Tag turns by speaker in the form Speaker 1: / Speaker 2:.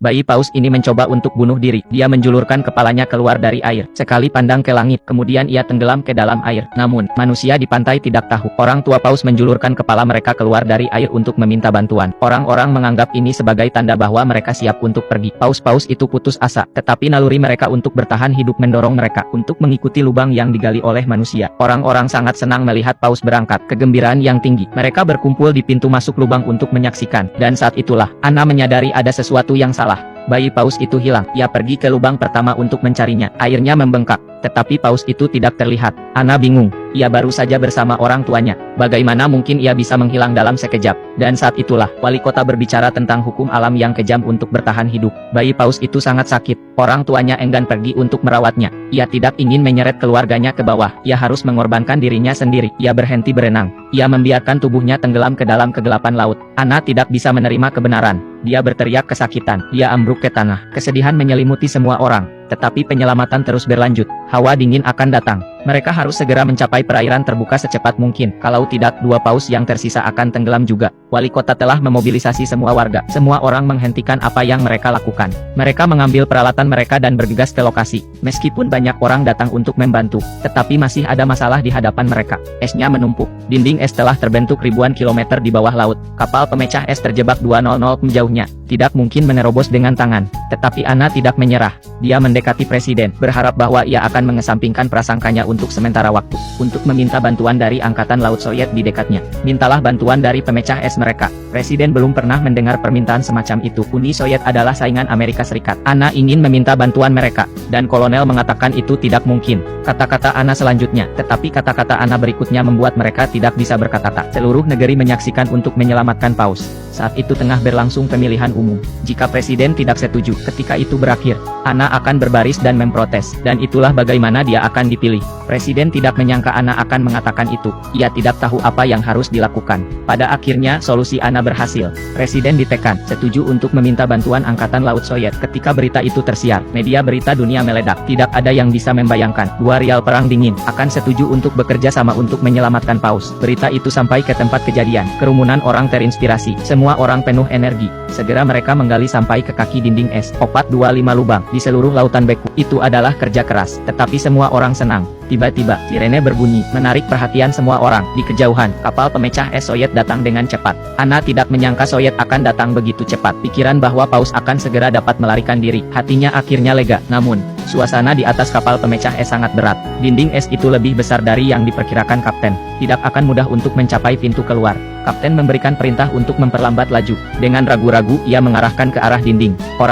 Speaker 1: Bayi paus ini mencoba untuk bunuh diri. Dia menjulurkan kepalanya keluar dari air. Sekali pandang ke langit, kemudian ia tenggelam ke dalam air. Namun, manusia di pantai tidak tahu. Orang tua paus menjulurkan kepala mereka keluar dari air untuk meminta bantuan. Orang-orang menganggap ini sebagai tanda bahwa mereka siap untuk pergi. Paus-paus itu putus asa, tetapi naluri mereka untuk bertahan hidup mendorong mereka untuk mengikuti lubang yang digali oleh manusia. Orang-orang sangat senang melihat paus berangkat. Kegembiraan yang tinggi. Mereka berkumpul di pintu masuk lubang untuk menyaksikan. Dan saat itulah, Anna menyadari ada sesuatu yang salah. Bayi paus itu hilang. Ia pergi ke lubang pertama untuk mencarinya. Airnya membengkak, tetapi paus itu tidak terlihat. Anna bingung. Ia baru saja bersama orang tuanya. Bagaimana mungkin ia bisa menghilang dalam sekejap? Dan saat itulah, wali kota berbicara tentang hukum alam yang kejam untuk bertahan hidup. Bayi paus itu sangat sakit. Orang tuanya enggan pergi untuk merawatnya. Ia tidak ingin menyeret keluarganya ke bawah. Ia harus mengorbankan dirinya sendiri. Ia berhenti berenang. Ia membiarkan tubuhnya tenggelam ke dalam kegelapan laut. Anna tidak bisa menerima kebenaran. Dia berteriak kesakitan. Dia ambruk ke tanah. Kesedihan menyelimuti semua orang. Tetapi penyelamatan terus berlanjut. Hawa dingin akan datang. Mereka harus segera mencapai perairan terbuka secepat mungkin. Kalau tidak, dua paus yang tersisa akan tenggelam juga. Wali kota telah memobilisasi semua warga. Semua orang menghentikan apa yang mereka lakukan. Mereka mengambil peralatan mereka dan bergegas ke lokasi. Meskipun banyak orang datang untuk membantu, tetapi masih ada masalah di hadapan mereka. Esnya menumpuk. Dinding es telah terbentuk ribuan kilometer di bawah laut. Kapal pemecah es terjebak 200 menjauhnya. Tidak mungkin menerobos dengan tangan. Tetapi Anna tidak menyerah. Dia mendekati presiden, berharap bahwa ia akan mengesampingkan prasangkanya untuk sementara waktu, untuk meminta bantuan dari Angkatan Laut Soviet di dekatnya. Mintalah bantuan dari pemecah es mereka. Presiden belum pernah mendengar permintaan semacam itu. Uni Soviet adalah saingan Amerika Serikat. Anna ingin meminta bantuan mereka, dan kolonel mengatakan itu tidak mungkin. Kata-kata Anna selanjutnya, tetapi kata-kata Anna berikutnya membuat mereka tidak bisa berkata-kata. Seluruh negeri menyaksikan untuk menyelamatkan paus. Saat itu tengah berlangsung pemilihan umum. Jika presiden tidak setuju, ketika itu berakhir, Anna akan berbaris dan memprotes, dan itulah bagaimana dia akan dipilih. Presiden tidak menyangka Anna akan mengatakan itu. Ia tidak tahu apa yang harus dilakukan. Pada akhirnya, solusi Anna berhasil. Presiden ditekan, setuju untuk meminta bantuan Angkatan Laut Soviet. Ketika berita itu tersiar, media berita dunia meledak. Tidak ada yang bisa membayangkan, dua rial perang dingin, akan setuju untuk bekerja sama untuk menyelamatkan paus. Berita itu sampai ke tempat kejadian. Kerumunan orang terinspirasi. Semua orang penuh energi. Segera mereka menggali sampai ke kaki dinding es. 425 lubang di seluruh lautan beku. Itu adalah kerja keras, tetapi semua orang senang. Tiba-tiba, sirene berbunyi, menarik perhatian semua orang. Di kejauhan, kapal pemecah es Soviet datang dengan cepat. Anna tidak menyangka Soviet akan datang begitu cepat. Pikiran bahwa paus akan segera dapat melarikan diri. Hatinya akhirnya lega. Namun, suasana di atas kapal pemecah es sangat berat. Dinding es itu lebih besar dari yang diperkirakan kapten. Tidak akan mudah untuk mencapai pintu keluar. Kapten memberikan perintah untuk memperlambat laju. Dengan ragu-ragu, ia mengarahkan ke arah dinding. Orang